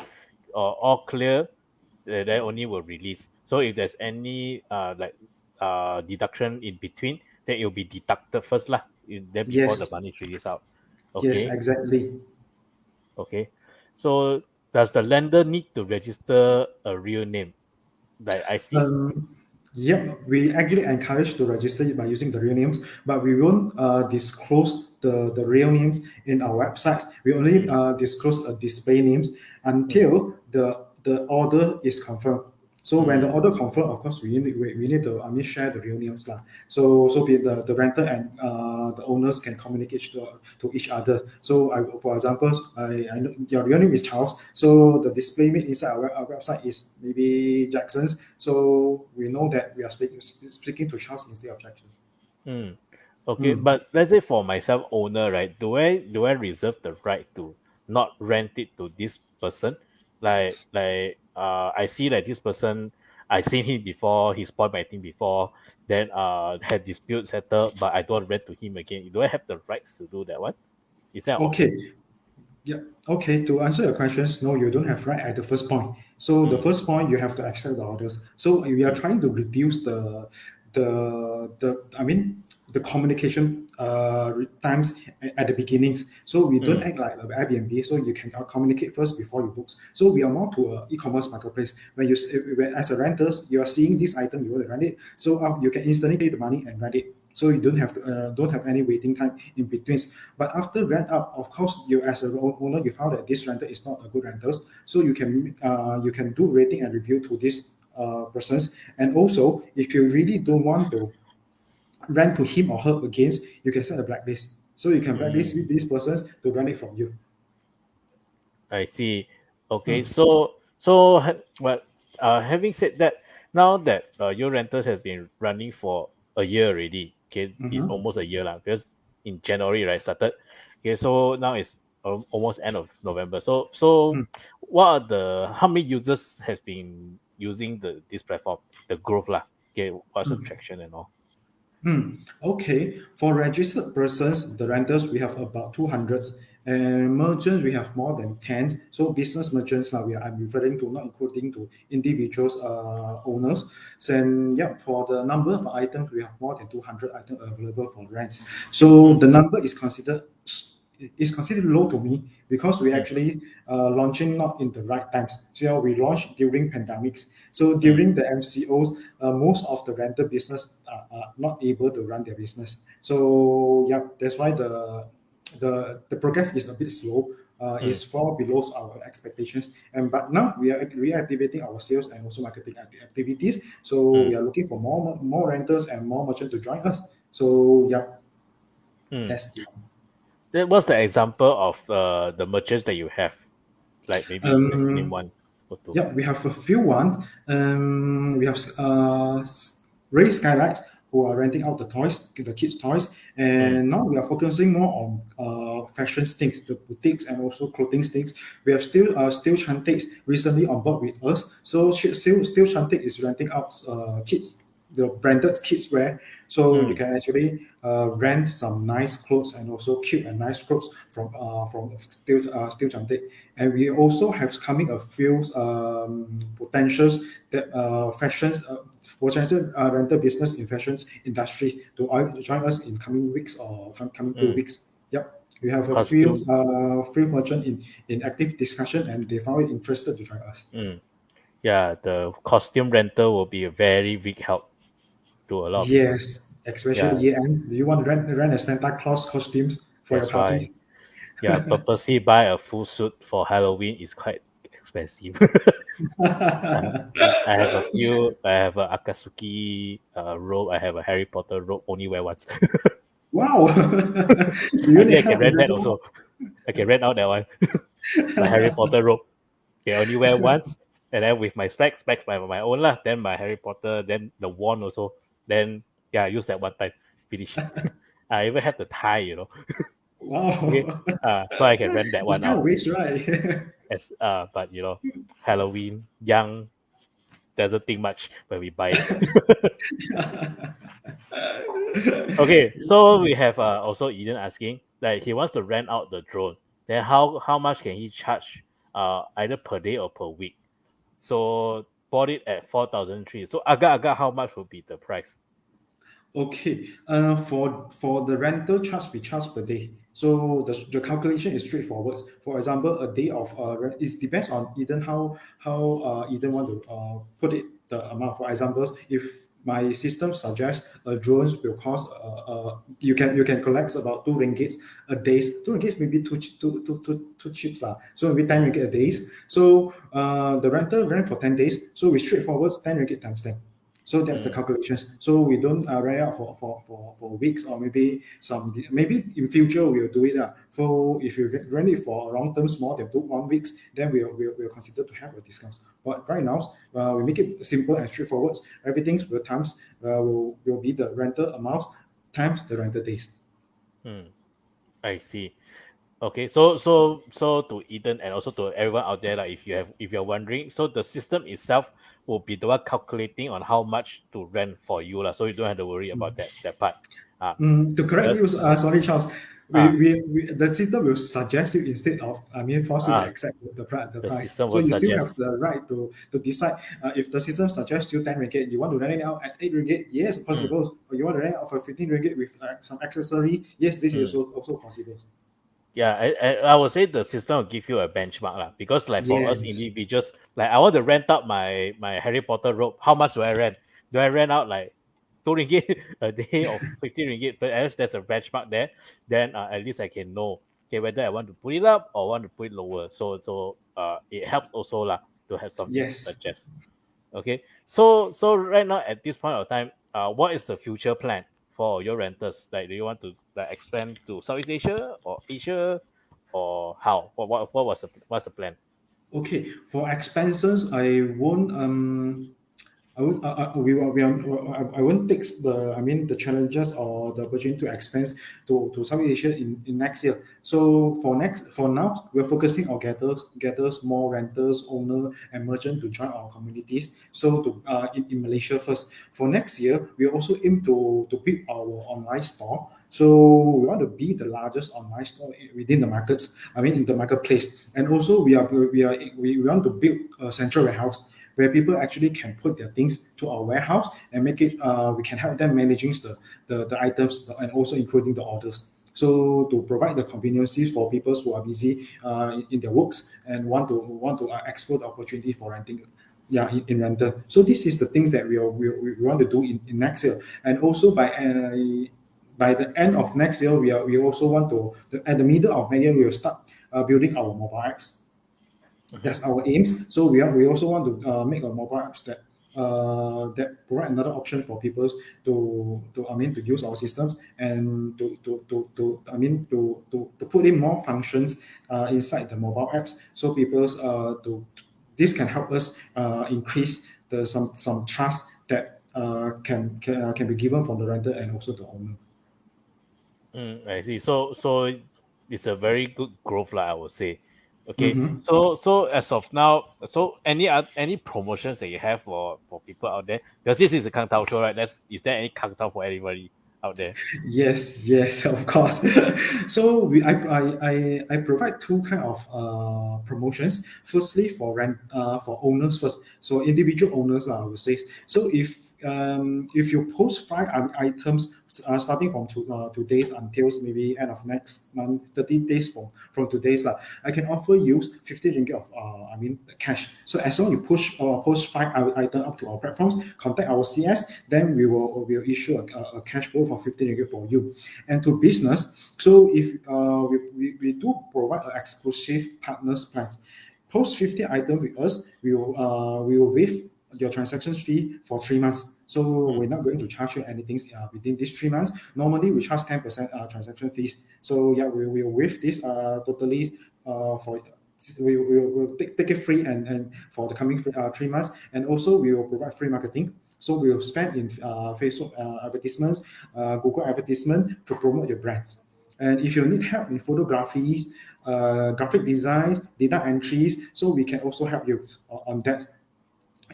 all clear, then only will release. So if there's any deduction in between, then it will be deducted first lah. Then before the money is released out. Okay. Yes, exactly. Okay, so does the lender need to register a real name, like I see? Yep, we actually encourage to register it by using the real names, but we won't disclose the real names in our websites. We only disclose display names until the order is confirmed. So when the order confirmed, of course, we need to share the real names lah. So the renter and the owners can communicate to each other. So for example, I know your real name is Charles. So the display name inside our website is maybe Jackson's. So we know that we are speaking to Charles instead of Jackson's. Okay, but let's say for myself, owner, right? Do I reserve the right to not rent it to this person? Like I see that this person, I seen him before, he spoiled my thing before, then had dispute settled, but I don't rent to him again. Do I have the rights to do that one? Is that okay? Yeah. Okay. To answer your questions, no, you don't have right at the first point. So the first point, you have to accept the orders. So we are trying to reduce the communication times at the beginnings. So we don't act like Airbnb. So you can communicate first before you book. So we are more to an e-commerce marketplace. When as a renters, you are seeing this item, you want to rent it. So you can instantly pay the money and rent it. So you don't have any waiting time in between. But after rent up, of course, you as an owner, you found that this renter is not a good renters. So you can do rating and review to this persons. And also, if you really don't want to rent to him or her again, you can set a blacklist. So you can blacklist with these persons to rent it from you. I see. Okay, so having said that, now that your renters has been running for a year already, okay, it's almost a year lah, because in January, right, started. Okay, so now it's almost end of November. So how many users has been using this platform, the growth lah? Okay, what's the traction and all? Okay, for registered persons, the renters, we have about 200, and merchants, we have more than 10. So business merchants, I'm referring to, not including to individuals, owners. And yeah, for the number of items, we have more than 200 items available for rents. So the number is considered low to me, because we actually launching not in the right times. So we launched during pandemics. So during the MCOs, most of the rental business are not able to run their business. So yeah, that's why the progress is a bit slow. Is far below our expectations. But now we are reactivating our sales and also marketing activities. So we are looking for more renters and more merchants to join us. So yeah, that's the. What's the example of the merchants that you have? Like maybe name one or two. Yeah, we have a few ones. We have Ray Skylights, who are renting out the kids' toys. And now we are focusing more on fashion things, the boutiques and also clothing things. We have Still Chantics recently on board with us. So Still Chantic is renting out kids' the branded kids wear. So you can actually rent some nice clothes and also cute and nice clothes from Steel Changte. And we also have coming a few potentials that fashions potential rental business in fashions industry to join us in coming weeks or coming 2 weeks. Yep. We have a few merchant in active discussion, and they found it interested to join us. Yeah, the costume rental will be a very big help to a lot of people. Yes, especially year-end. Do you want to rent a Santa Claus costumes for your parties? Yeah, purposely buy a full suit for Halloween is quite expensive. I have a few. I have a Akatsuki robe. I have a Harry Potter robe. Only wear once. Wow! I think I can rent that also. I can rent out that one. My Harry Potter robe. Okay, only wear once, and then with my specs by my own lah. Then my Harry Potter. Then the wand also. Then I use that one time. Finish. I even have the tie. Wow. Okay. So I can rent that one It's kind out. of waste, right? But Halloween, young, doesn't think much when we buy it. Okay, so we have also Eden asking that he wants to rent out the drone. Then how much can he charge either per day or per week? So bought it at 4,300. So agak how much will be the price? Okay, for the rental charge, we charge per day. So the calculation is straightforward. For example, a day of it depends on Eden how Eden want to put it the amount. For example, if my system suggests a drones will cost you can collect about 2 ringgit a day. 2 ringgit maybe too cheap lah. So maybe 10 ringgit a day. So the rent for 10 days. So we straightforward 10 ringgit times 10. So that's the calculations. So we don't rent out for weeks or maybe in future we'll do it. So if you rent it for long term more than 1 weeks, then we'll consider to have a discount. But right now we make it simple and straightforward. Everything will times will be the rental amounts times the rental days. I see. Okay, so to Eden and also to everyone out there, like if you're wondering, so the system itself will be the one calculating on how much to rent for you, so you don't have to worry about that part. To correct you, sorry Charles, the system will suggest you instead of force you to accept the price. So you still have the right to decide if the system suggests you 10 ringgit, you want to rent it out at 8 ringgit, yes, possible. Or you want to rent it out for 15 ringgit with some accessory, yes, this is also possible. Yeah, I would say the system will give you a benchmark because for us individuals, I want to rent out my Harry Potter robe. How much do I rent? Do I rent out 2 ringgit a day or 15 ringgit? But at least there's a benchmark there. Then at least I can know whether I want to put it up or want to put it lower. So it helps also to have something to suggest. Okay, so right now at this point of time, what is the future plan for your renters? Do you want to expand to Southeast Asia or Asia, or how? What's the plan? Okay, for expenses, I won't take the challenges or the opportunity to expand to Southeast Asia in next year. So for now, we're focusing on gather small renters, owner, and merchant to join our communities. So in Malaysia first. For next year, we also aim to build our online store. So we want to be the largest online store within the markets. In the marketplace, and also we want to build a central warehouse where people actually can put their things to our warehouse and make it. We can help them managing the items and also including the orders. So to provide the conveniences for people who are busy in their works and want to explore the opportunity for renting. In rental. So this is the things that we want to do in next year, and also by the end of next year, we also want to at the middle of next year we will start building our mobile apps. That's our aims. So we also want to make a mobile apps that provide another option for people to use our systems and to put in more functions inside the mobile apps. So this can help us increase some trust that can be given from the renter and also the owner. I see. So it's a very good growth, I would say. Okay, Mhm. so as of now, so any promotions that you have for people out there? Because this is a Kang Tao show, right? Is there any Kang Tao for anybody out there? Yes, of course. So I provide two kind of promotions. Firstly, for owners first. So individual owners, I would say. So if you post 5 items starting from today's until maybe end of next month, 30 days from today's, I can offer you 50 ringgit of cash. So as long as you post 5 items up to our platforms, contact our CS, then we'll issue a cash flow for 50 ringgit for you. And to business, so if we do provide an exclusive partners plans. Post 50 items with us, we will waive your transaction fee for 3 months. So we're not going to charge you anything within these 3 months. Normally, we charge 10% transaction fees. So yeah, we will waive this totally for. We will take it free and for the coming 3 months. And also, we will provide free marketing. So we will spend in Facebook advertisements, Google advertisement to promote your brands. And if you need help in photographies, graphic designs, data entries, so we can also help you on that.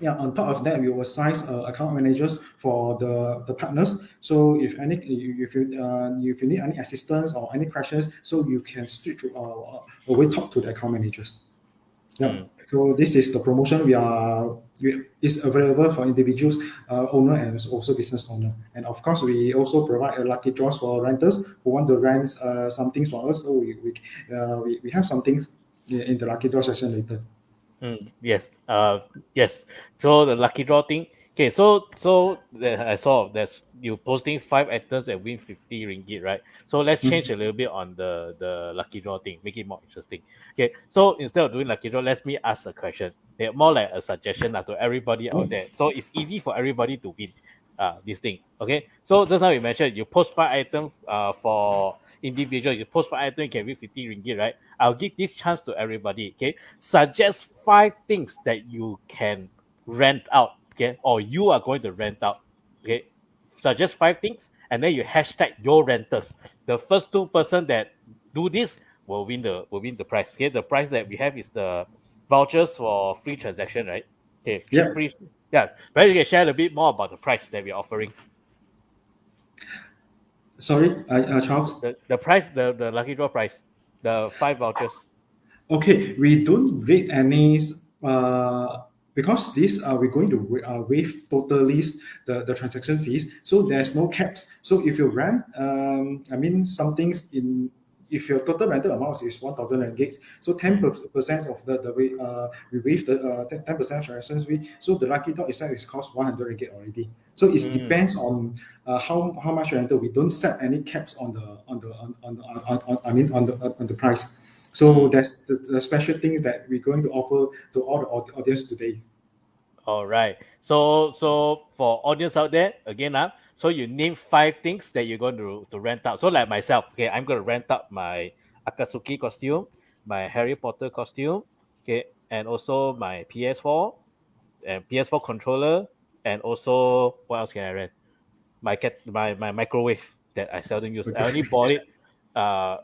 Yeah, on top of that, we will assign account managers for the partners. So if you need any assistance or any questions, so you can switch away talk to the account managers. Yeah. So this is the promotion is available for individuals, owner, and also business owner. And of course, we also provide a lucky draws for renters who want to rent some things from us. So we have some things in the lucky draw session later. Yes. Yes. So the lucky draw thing. Okay. So I saw that you posting 5 items and win 50 ringgit, right? So let's change a little bit on the lucky draw thing, make it more interesting. Okay. So instead of doing lucky draw, let me ask a question. They're more like a suggestion to everybody out there. So it's easy for everybody to win this thing. Okay. So just now you mentioned you post 5 items for individual, you post 5 items, you can win 50 ringgit, right? I'll give this chance to everybody. Okay, suggest 5 things that you can rent out. Okay, or you are going to rent out. Okay, suggest 5 things, and then you hashtag your renters. The first 2 person that do this will win the prize. Okay, the prize that we have is the vouchers for free transaction, right? Okay, yeah. Free. Yeah, but you can share a bit more about the price that we're offering. Sorry, Charles? The price, the lucky draw price, the 5 vouchers. Okay, we don't rate any because this we're going to waive totally the transaction fees. So there's no caps. So if you rent, some things in. If your total rental amount is 1,000 ringgit, so 10% of we waive the 10% transaction fee. So the lucky draw itself is cost 100 ringgit already. So it depends on how much rental. We don't set any caps on the price. So that's the special things that we're going to offer to all the audience today. All right. So for audience out there, again, so you name 5 things that you're going to rent out. So like myself, okay, I'm going to rent out my Akatsuki costume, my Harry Potter costume, okay, and also my PS4 and PS4 controller, and also what else can I rent? My microwave that I seldom use. I only bought it. Not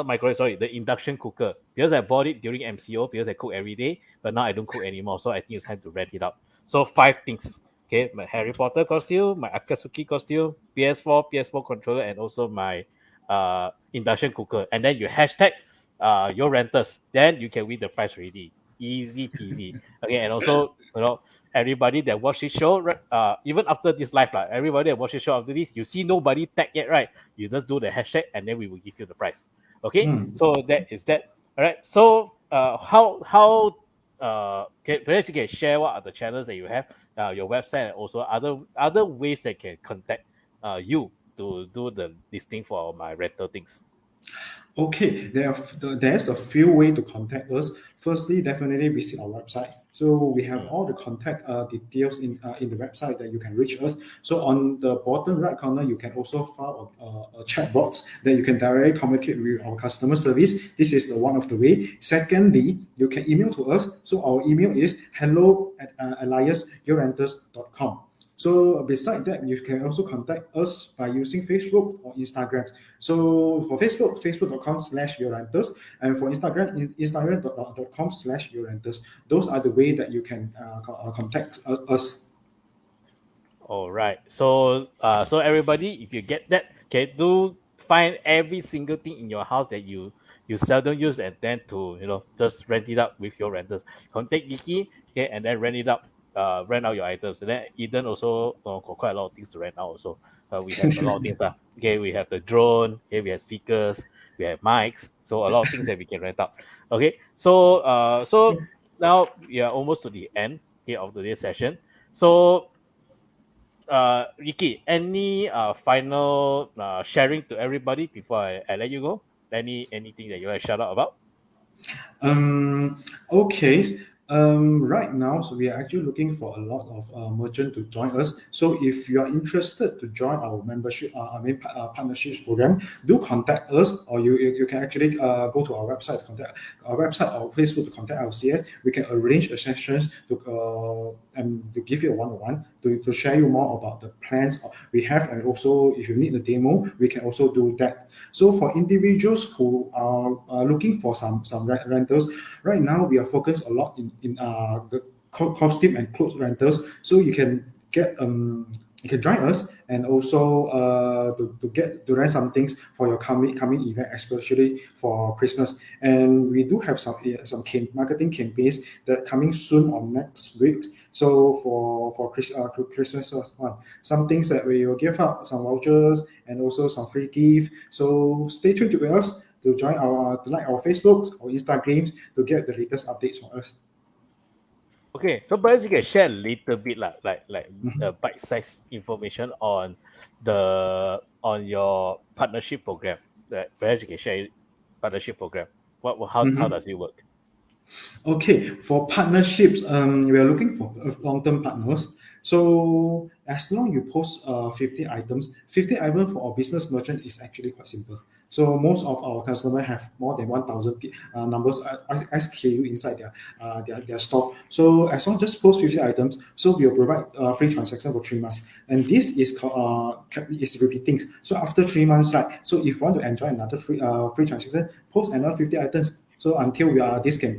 microwave. Sorry, the induction cooker, because I bought it during MCO because I cook every day, but now I don't cook anymore. So I think it's time to rent it out. So 5 things. Okay, my Harry Potter costume, my Akatsuki costume, PS4 controller, and also my induction cooker. And then you hashtag your renters. Then you can win the prize already. Easy peasy. Okay, and also everybody that watch this show, even after this live, everybody that watch this show after this, you see nobody tag yet, right? You just do the hashtag, and then we will give you the prize. Okay, so that is that. All right. So how perhaps you can share what are the channels that you have, your website, and also other ways that can contact you to do the listing for my rental things. Okay, there's a few ways to contact us. Firstly, definitely visit our website. So we have all the contact details in the website that you can reach us. So on the bottom right corner, you can also find a chat box that you can directly communicate with our customer service. This is one of the way. Secondly, you can email to us. So our email is hello@allianceyourrenters.com. So beside that, you can also contact us by using Facebook or Instagram. So for Facebook, facebook.com/yourrentals, and for Instagram, instagram.com/yourrentals. Those are the way that you can contact us. All right. So so everybody, if you get that, okay, do find every single thing in your house that you seldom use and then to just rent it out with your renters. Contact Geeky, okay, and then rent it out. Rent out your items. And then Eden also got quite a lot of things to rent out. Also, we have a lot of things. Okay, we have the drone. Okay, we have speakers. We have mics. So a lot of things that we can rent out. Okay, so so now we are almost to the end, okay, of today's session. So Ricky, any final sharing to everybody before I let you go? Anything that you want to shout out about? Okay. Right now, so we are actually looking for a lot of merchants to join us. So if you are interested to join our membership, partnerships program, do contact us, or you can actually go to our website, contact our website or Facebook to contact our CS. We can arrange a session to give you a one-on-one to share you more about the plans we have, and also if you need a demo, we can also do that. So for individuals who are looking for some rentals, right now we are focused a lot in the costume and clothes rentals. So you can get you can join us, and also to rent some things for your coming event, especially for Christmas. And we do have some marketing campaigns that coming soon on next week. So for Christmas one, some things that we will give out, some vouchers and also some free gift. So stay tuned with us to join our Facebooks or Instagrams to get the latest updates from us. Okay, so perhaps you can share a little bit like the bite-sized information on your partnership program. Perhaps you can share partnership program. How does it work? Okay, for partnerships, we are looking for long-term partners. So as long you post 50 items for our business merchant is actually quite simple. So most of our customers have more than 1,000 numbers SKU inside their stock. So as long just post 50 items, so we will provide free transaction for 3 months. And this is repeating. So after 3 months, right? So if you want to enjoy another free transaction, post another 50 items. So until this plan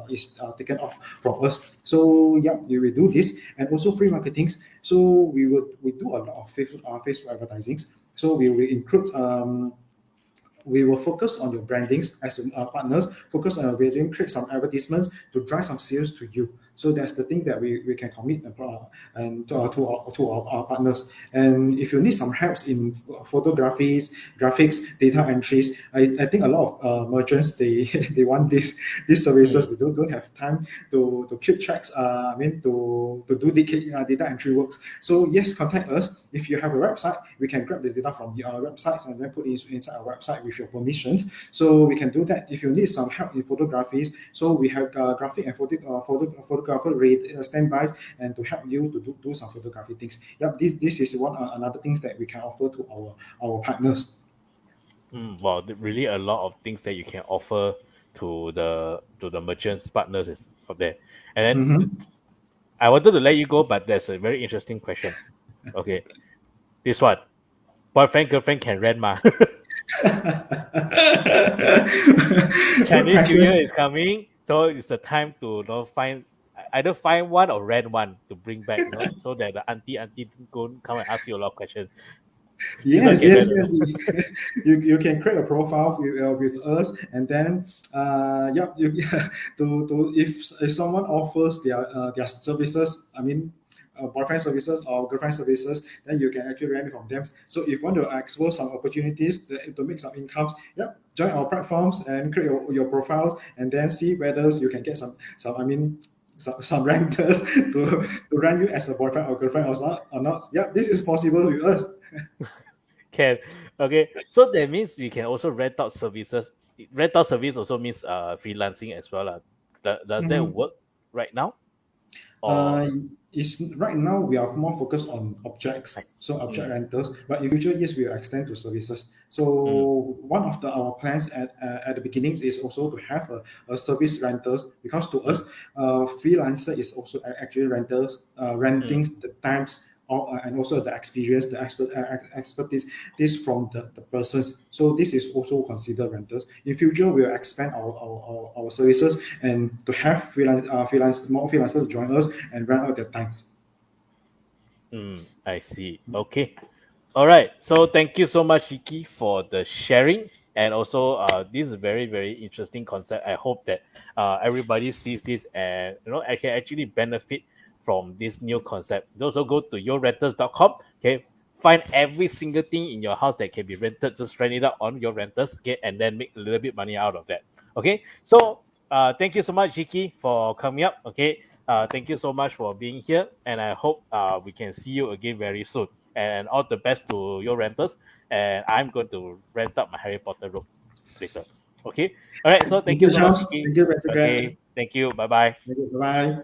is taken off from us. So yeah, we will do this, and also free marketing. So we do a lot of Facebook advertising. So we will include we will focus on your brandings as partners, focus on create some advertisements to drive some sales to you. So that's the thing that we can commit and to our partners. And if you need some helps in photographies, graphics, data entries, I think a lot of merchants they want these services. They don't have time to keep tracks. To do data entry works. So yes, contact us. If you have a website, we can grab the data from our websites and then put it inside our website with your permissions. So we can do that. If you need some help in photographies, so we have graphic and photographer standbys and to help you to do some photography things. Yep, this is another things that we can offer to our partners. Well, really a lot of things that you can offer to the merchants partners is up there. And then I wanted to let you go, but there's a very interesting question. Okay, this one, boyfriend girlfriend can rent ma? Chinese New Year is coming, so it's the time to either find one or rent one to bring back, so that the auntie don't come and ask you a lot of questions. Yes. You can create a profile with us, and then if someone offers their services, boyfriend services or girlfriend services, then you can actually rent it from them. So if you want to explore some opportunities to make some incomes, join our platforms and create your profiles, and then see whether you can get some renters to rent you as a boyfriend or girlfriend or not. Yeah, this is possible with us. Can. Okay, so that means we can also rent out services. Rent out service also means freelancing as well. Does that work right now? Uh, is right now we are more focused on objects, so object rentals. But in future, yes, we will extend to services. So one of our plans at the beginnings is also to have a service rentals, because to us, freelancer is also actually rentals, renting the times. And also the experience, the expertise, this from the persons. So this is also considered rentals. In future, we will expand our services and to have more freelancers to join us and rent out their times. I see. Okay. All right. So thank you so much, Iki, for the sharing. And also, this is a very, very interesting concept. I hope that everybody sees this and I can actually benefit from this new concept. Also go to yourrentals.com. Okay. Find every single thing in your house that can be rented. Just rent it out on Your Rentals. Okay. And then make a little bit money out of that. Okay. So thank you so much, Iki, for coming up. Okay. Thank you so much for being here. And I hope we can see you again very soon. And all the best to Your Rentals. And I'm going to rent out my Harry Potter room later. Okay. All right. So thank you so much. Iki. Thank you, Okay. Thank you. Bye-bye. Bye.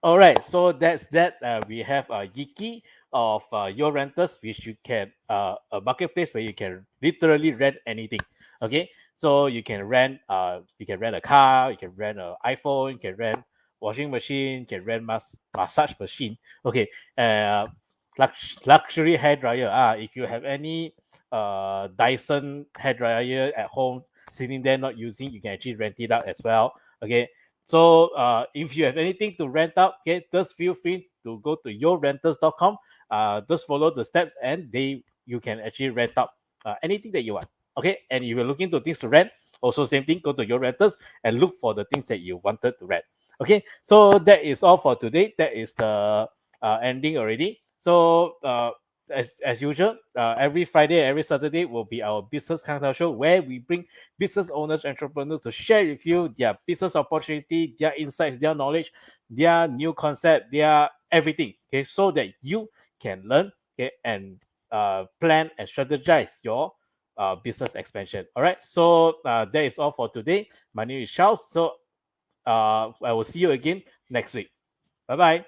All right, so that's that. We have Yiki of Your Rentals, which you can a marketplace where you can literally rent anything. Okay, so you can rent a car, you can rent an iPhone, you can rent washing machine, you can rent massage machine. Okay, luxury hair dryer. If you have any Dyson hair dryer at home sitting there not using, you can actually rent it out as well. Okay. So if you have anything to rent out, okay, just feel free to go to yourrentals.com. Just follow the steps and you can actually rent out anything that you want. Okay, and if you're looking to things to rent, also same thing, go to Your Rentals and look for the things that you wanted to rent. Okay, so that is all for today. That is the ending already. So as usual, every Friday, every Saturday will be our Business Countdown Show, where we bring business owners, entrepreneurs to share with you their business opportunity, their insights, their knowledge, their new concept, their everything. Okay, so that you can learn, okay, and plan and strategize your business expansion. All right, so that is all for today. My name is Charles. So I will see you again next week. Bye bye.